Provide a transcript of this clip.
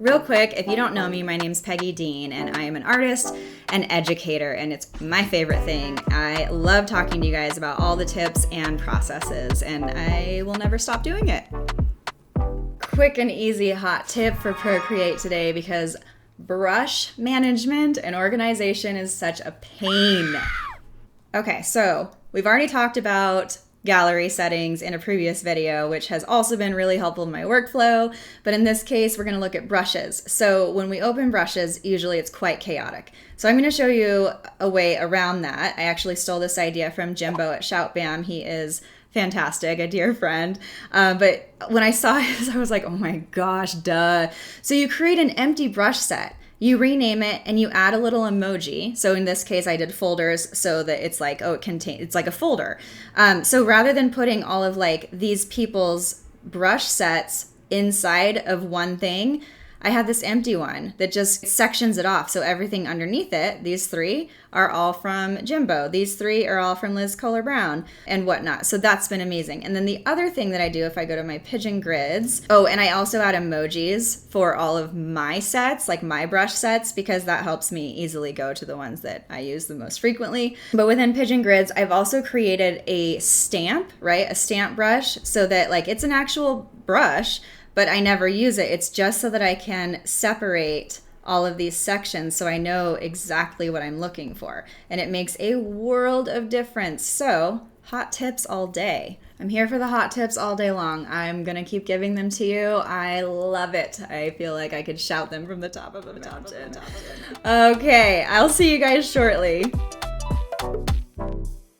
Real quick, if you don't know me, my name's Peggy Dean, and I am an artist and educator, and it's my favorite thing. I love talking to you guys about all the tips and processes, and I will never stop doing it. Quick and easy hot tip for Procreate today, because brush management and organization is such a pain. Okay, so we've already talked about gallery settings in a previous video, which has also been really helpful in my workflow. But in this case, we're going to look at brushes. So when we open brushes, usually it's quite chaotic. So I'm going to show you a way around that. I actually stole this idea from Jimbo at Shout Bam. He is fantastic, a dear friend. But when I saw it, I was like, oh my gosh, duh. So you create an empty brush set. You rename it and you add a little emoji. So in this case, I did folders so that it's like, oh, it's like a folder. So rather than putting all of like these people's brush sets inside of one thing, I had this empty one that just sections it off. So everything underneath it, these three are all from Jimbo. These three are all from Liz Kohler Brown and whatnot. So that's been amazing. And then the other thing that I do if I go to my Pigeon grids, oh, and I also add emojis for all of my sets, like my brush sets, because that helps me easily go to the ones that I use the most frequently. But within Pigeon grids, I've also created a stamp, right? A stamp brush, so that like it's an actual brush, but I never use it. It's just so that I can separate all of these sections so I know exactly what I'm looking for. And it makes a world of difference. So, hot tips all day. I'm here for the hot tips all day long. I'm gonna keep giving them to you. I love it. I feel like I could shout them from the top of the mountain. Okay, I'll see you guys shortly.